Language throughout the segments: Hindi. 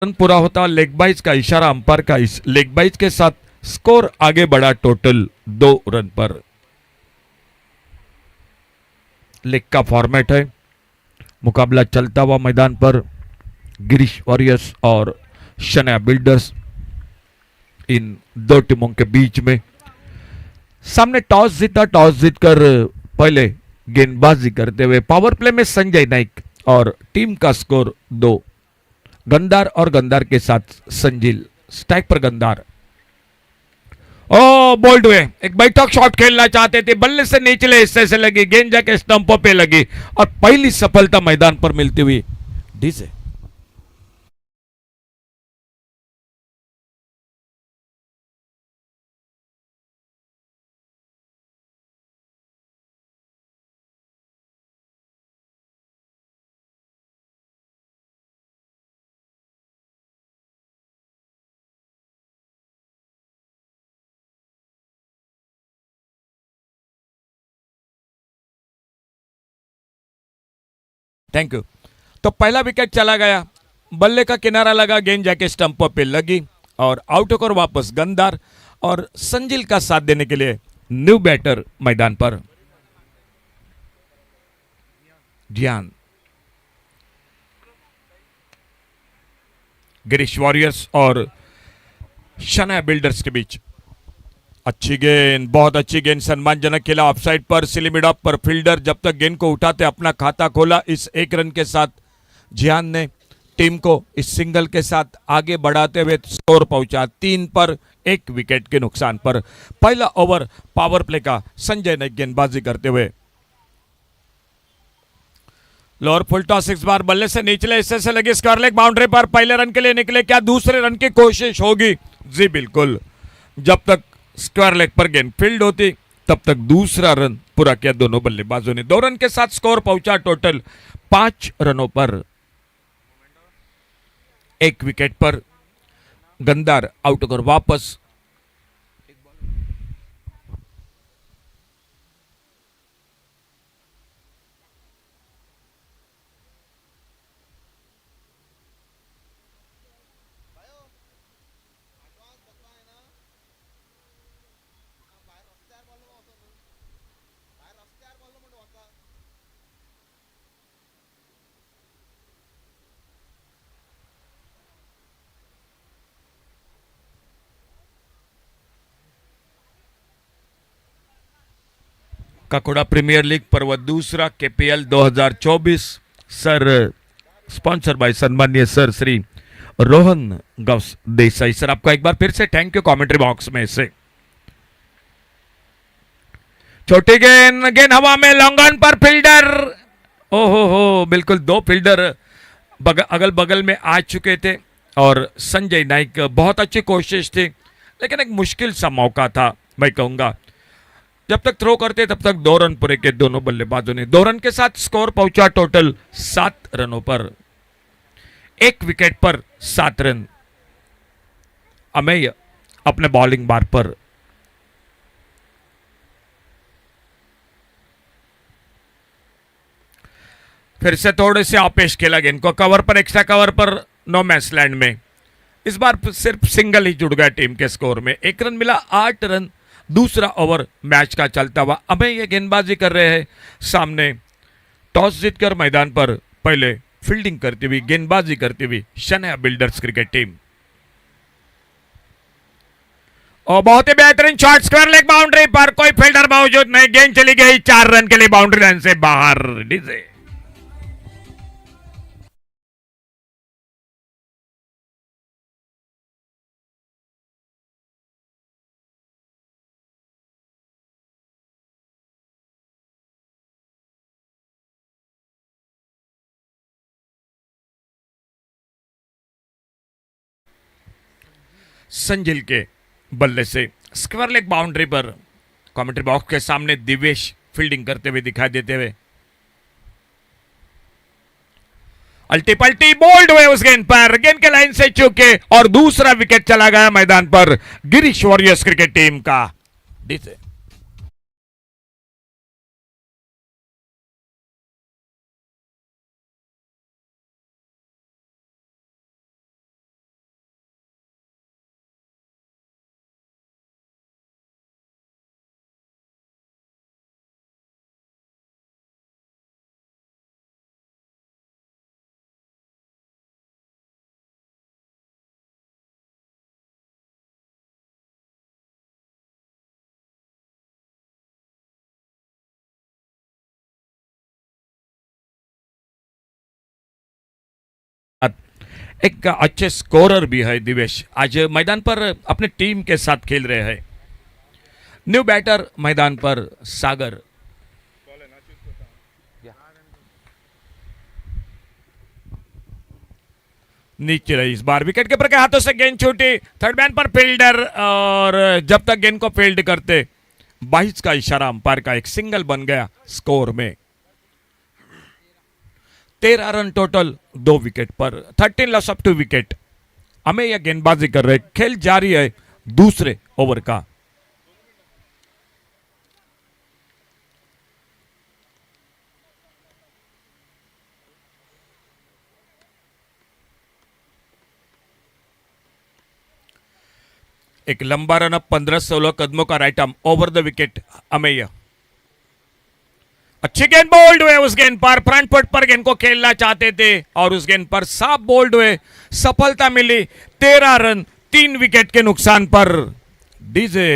रन पूरा होता, लेग बाइज का इशारा अंपायर का, इस लेग बाइज के साथ स्कोर आगे बढ़ा टोटल 2 रन पर। लेग का फॉर्मेट है, मुकाबला चलता हुआ मैदान पर गिरीश वॉरियर्स और शनाया बिल्डर्स, इन दो टीमों के बीच में। सामने टॉस जीता, टॉस जीतकर पहले गेंदबाजी करते हुए पावर प्ले में संजय नाइक और टीम का स्कोर 2। गंदार और गंदार के साथ संजिल, स्ट्राइक पर गंदार। ओ बोल्ड हुए, एक बैठक शॉट खेलना चाहते थे, बल्ले से निचले हिस्से से लगी, गेंद जाके स्टंपों पे लगी और पहली सफलता मैदान पर मिलती हुई डीजे। Thank you. तो पहला विकेट चला गया, बल्ले का किनारा लगा, गेंद जाके स्टंपों पे लगी और आउट होकर वापस गंदार और संजिल का साथ देने के लिए न्यू बैटर मैदान पर जियान। गिरीश वॉरियर्स और शनाया बिल्डर्स के बीच अच्छी गेंद, बहुत अच्छी गेंद, सम्मानजनक खेला ऑफसाइड पर, स्लिम मिड ऑफ पर फील्डर जब तक गेंद को उठाते अपना खाता खोला। इस 1 रन के साथ जियान ने टीम को इस सिंगल के साथ आगे बढ़ाते हुए स्कोर पहुंचा 3 पर 1 विकेट के नुकसान पर। पहला ओवर पावर प्ले का, संजय ने गेंदबाजी करते हुए लोअर फुल टॉस, इस बार बल्ले से निचले हिस्से से लगी, स्क्वायर लेग बाउंड्री पर पहले रन के लिए निकले, क्या दूसरे रन की कोशिश होगी? जी बिल्कुल, जब तक स्क्वायर लेग पर गेंद फील्ड होती तब तक दूसरा रन पूरा किया दोनों बल्लेबाजों ने। 2 रन के साथ स्कोर पहुंचा टोटल 5 रनों पर। 1 विकेट पर गंदार आउट होकर वापस। काकोड़ा प्रीमियर लीग पर्व दूसरा केपीएल 2024 सर, स्पॉन्सर बाय सम्मानीय सर श्री रोहन गौस देसाई। सर आपका एक बार फिर से थैंक यू कमेंट्री बॉक्स में से। छोटी गेंद, गेंद हवा में, लॉन्ग ऑन पर फील्डर, ओहो हो, बिल्कुल 2 फील्डर अगल बगल में आ चुके थे और संजय नाइक, बहुत अच्छी कोशिश थी लेकिन एक मुश्किल सा मौका था मैं कहूंगा। जब तक थ्रो करते तब तक 2 रन पूरे के दोनों बल्लेबाजों ने। 2 रन के साथ स्कोर पहुंचा टोटल 7 रनों पर। 1 विकेट पर 7 रन। अमेय अपने बॉलिंग बार पर। फिर से थोड़े से आपेश खेला गेंद को कवर पर, एक्स्ट्रा कवर पर, नो मैच लैंड में। इस बार सिर्फ सिंगल ही जुड़ गया टीम के स्कोर में। 1 रन मिला, 8 रन। दूसरा ओवर मैच का चलता हुआ। अमेय ये गेंदबाजी कर रहे हैं सामने टॉस जीतकर मैदान पर पहले फील्डिंग करती हुई, गेंदबाजी करती हुई शनाया बिल्डर्स क्रिकेट टीम। और बहुत ही बेहतरीन शॉट, स्क्वायर लेग बाउंड्री पर, कोई फील्डर मौजूद नहीं, गेंद चली गई 4 रन के लिए बाउंड्री लाइन से बाहर। डीजे संजिल के बल्ले से स्क्वायर लेग बाउंड्री पर कमेंट्री बॉक्स के सामने दिवेश फील्डिंग करते हुए दिखाई देते हुए अल्टी पल्टी बोल्ड हुए उस गेंद पर, गेंद के लाइन से चूके और दूसरा विकेट चला गया मैदान पर गिरीश वॉरियर्स क्रिकेट टीम का। डीजे एक अच्छे स्कोरर भी है दिवेश, आज मैदान पर अपने टीम के साथ खेल रहे हैं। न्यू बैटर मैदान पर सागर। नीचे रही इस बार, विकेट कीपर के हाथों से गेंद छूटी, थर्ड मैन पर फील्डर, और जब तक गेंद को फील्ड करते 22 का इशारा अंपायर का, एक सिंगल बन गया स्कोर में। 13 रन टोटल 2 विकेट पर, 13 लॉस ऑफ 2 विकेट। हमें यह गेंदबाजी कर रहे, खेल जारी है दूसरे ओवर का। एक लंबा रन अप 15-16 कदमों का right arm over the wicket Amey. अच्छी गेंद बोल्ड हुए, उस गेंद पर फ्रंट फुट पर गेंद को खेलना चाहते थे और उस गेंद पर साफ बोल्ड हुए, सफलता मिली। 13 रन 3 विकेट के नुकसान पर। डीजे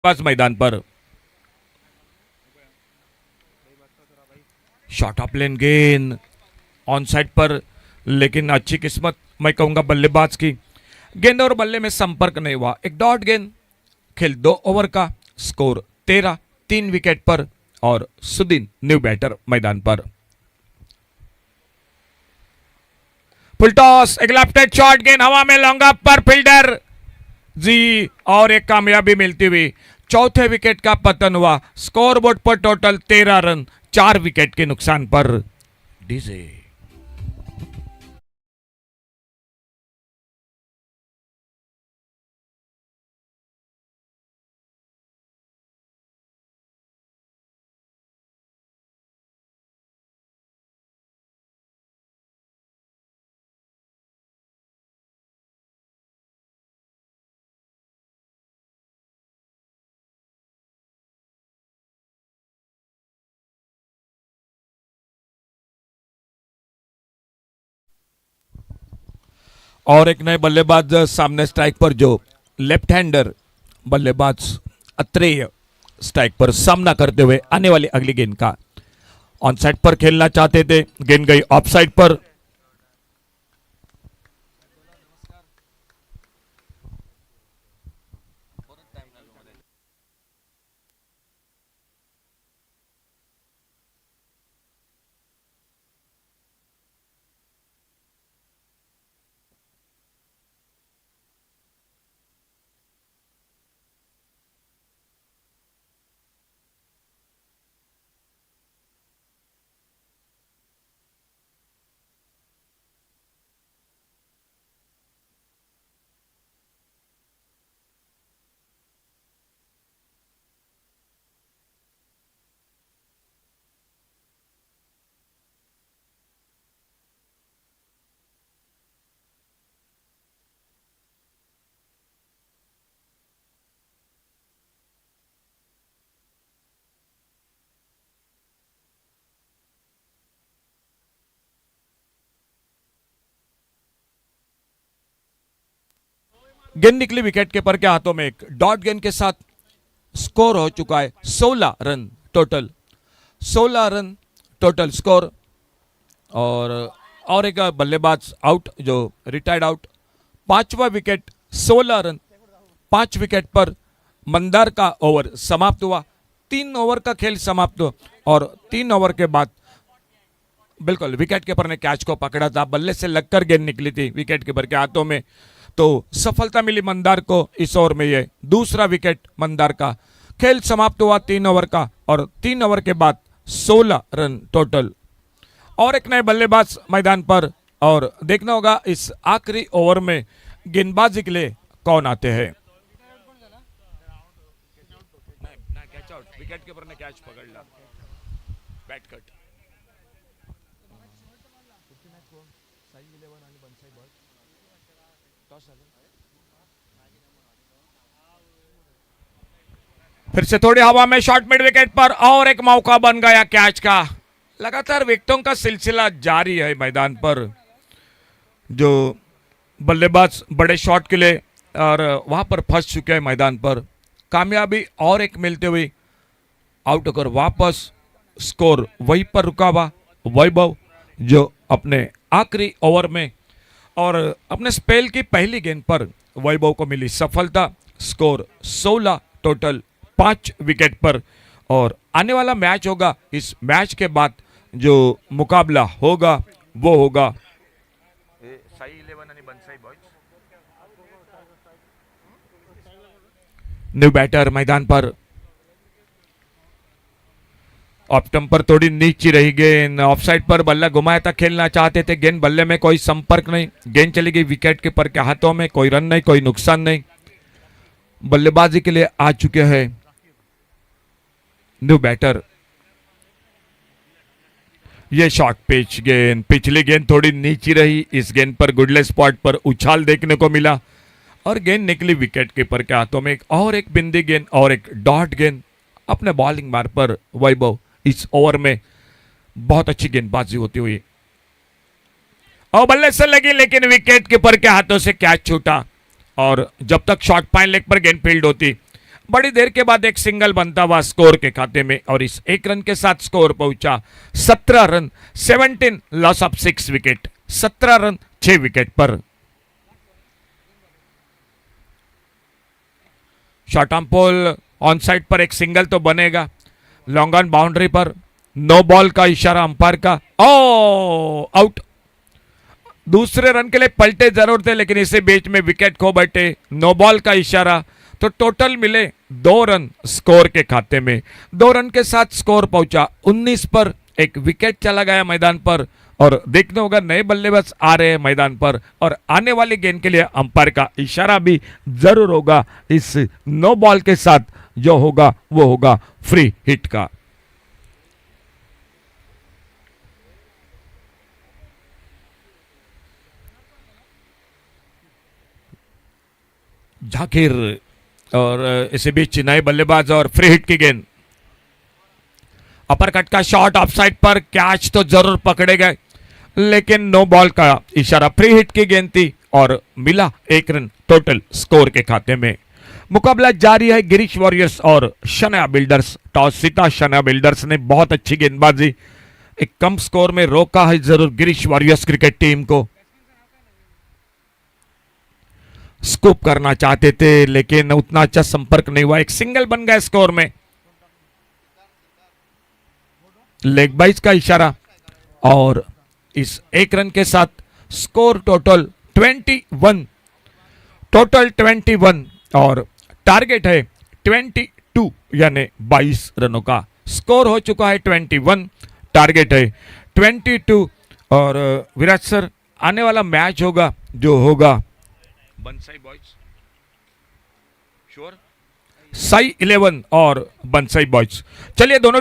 पास मैदान पर शॉर्ट ऑफ लेन गेंद ऑन साइड पर, लेकिन अच्छी किस्मत मैं कहूंगा बल्लेबाज की, गेंद और बल्ले में संपर्क नहीं हुआ। एक डॉट गेंद, खेल 2 ओवर का, स्कोर 13 3 विकेट पर। और सुदीन न्यू बैटर मैदान पर। फुल टॉस, एक लेफ्ट हैंड शॉट, गेंद हवा में लॉन्ग अप पर फील्डर जी, और एक कामयाबी मिलती हुई। चौथे विकेट का पतन हुआ, स्कोर बोर्ड पर टोटल 13 रन 4 विकेट के नुकसान पर। डीजे और एक नए बल्लेबाज सामने स्ट्राइक पर, जो लेफ्ट हैंडर बल्लेबाज अत्रेय स्ट्राइक पर सामना करते हुए आने वाली अगली गेंद का ऑन साइड पर खेलना चाहते थे, गेंद गई ऑफ साइड पर। गेंद निकली विकेट कीपर के हाथों में, एक डॉट गेंद के साथ स्कोर हो चुका है 16 run total, 16 run total score. और एक बल्लेबाज आउट, जो रिटायर्ड आउट। 5वां विकेट, 16 रन 5 विकेट पर। मंदार का ओवर समाप्त हुआ, 3 ओवर का खेल समाप्त हुआ और 3 ओवर के बाद बिल्कुल विकेट कीपर ने कैच को पकड़ा था, बल्ले से लगकर गेंद निकली थी विकेट कीपर के हाथों में, तो सफलता मिली मंदार को इस ओवर में। ये दूसरा विकेट मंदार का। खेल समाप्त हुआ 3 ओवर का और 3 ओवर के बाद 16 रन टोटल। और एक नए बल्लेबाज मैदान पर और देखना होगा इस आखिरी ओवर में गेंदबाजी के लिए कौन आते हैं। विकेट कीपर ने कैच पकड़ला, बैट कट। फिर से थोड़ी हवा में शॉट मिड विकेट पर और एक मौका बन गया कैच का। लगातार विकेटों का सिलसिला जारी है मैदान पर। जो बल्लेबाज बड़े शॉट के लिए और वहां पर फंस चुके हैं मैदान पर, कामयाबी और एक मिलते हुए आउट होकर वापस स्कोर वहीं पर रुका हुआ वैभव, जो अपने आखिरी ओवर में और अपने स्पेल की पहली गेंद पर वैभव को मिली सफलता। स्कोर 16 टोटल 5 विकेट पर। और आने वाला मैच होगा, इस मैच के बाद जो मुकाबला होगा वो होगा न्यू बैटर मैदान पर। ऑप्टम पर थोड़ी नीचे रही गेंद, ऑफसाइड पर बल्ला घुमाया था, खेलना चाहते थे, गेंद बल्ले में कोई संपर्क नहीं, गेंद चली गई विकेट कीपर के हाथों में, कोई रन नहीं, कोई नुकसान नहीं। बल्लेबाजी के लिए आ चुके हैं न्यू बैटर। ये शॉर्ट पिच गेंद, पिछली गेंद थोड़ी नीचे रही, इस गेंद पर गुडले स्पॉट पर उछाल देखने को मिला और गेंद निकली विकेट कीपर के हाथों में। और एक बिंदी गेंद और एक डॉट गेंद अपने बॉलिंग मार पर वैभव इस ओवर में बहुत अच्छी गेंदबाजी होती हुई और बल्ले से लगी, लेकिन विकेट कीपर के हाथों से कैच छूटा। और जब तक शॉर्ट पाइन लेग पर गेंद फील्ड होती, बड़ी देर के बाद एक सिंगल बनता हुआ स्कोर के खाते में और इस एक रन के साथ स्कोर पहुंचा 17 run 17 loss of 6 wicket. 17 run 6 wicket पर। Short arm pull on side पर एक सिंगल तो बनेगा, लॉन्ग ऑन बाउंड्री पर नो बॉल का इशारा अंपायर का। ओ आउट। दूसरे रन के लिए पलटे जरूर थे, लेकिन इसे बीच में विकेट खो बैठे, नो बॉल का इशारा। तो टोटल मिले 2 रन स्कोर के खाते में। 2 रन के साथ स्कोर पहुंचा 19 पर। एक विकेट चला गया मैदान पर और देखना होगा नए बल्लेबाज आ रहे हैं मैदान पर और आने वाली गेंद के लिए अंपायर का इशारा भी जरूर होगा। इस नो बॉल के साथ जो होगा वो होगा फ्री हिट का। जाकिर और इसी बीच नए बल्लेबाज और फ्री हिट की गेंद। अपर कट का शॉट ऑफ साइड पर, कैच तो जरूर पकड़े गए, लेकिन नो बॉल का इशारा। फ्री हिट की गेंद थी और मिला 1 रन टोटल स्कोर के खाते में। मुकाबला जारी है गिरीश वॉरियर्स और शनाया बिल्डर्स। टॉस जीता शनाया बिल्डर्स ने, बहुत अच्छी गेंदबाजी, एक कम स्कोर में रोका है जरूर गिरीश वॉरियर्स क्रिकेट टीम को। स्कूप करना चाहते थे, लेकिन उतना अच्छा संपर्क नहीं हुआ, एक सिंगल बन गया स्कोर में। लेग बाइज का इशारा और इस 1 रन के साथ स्कोर टोटल 21 और टारगेट है 22 यानी 22 रनों का। स्कोर हो चुका है 21, टारगेट है 22। और विराट सर, आने वाला मैच होगा जो होगा बंसाई बॉयज, श्योर साई 11 और बंसाई बॉयज। चलिए दोनों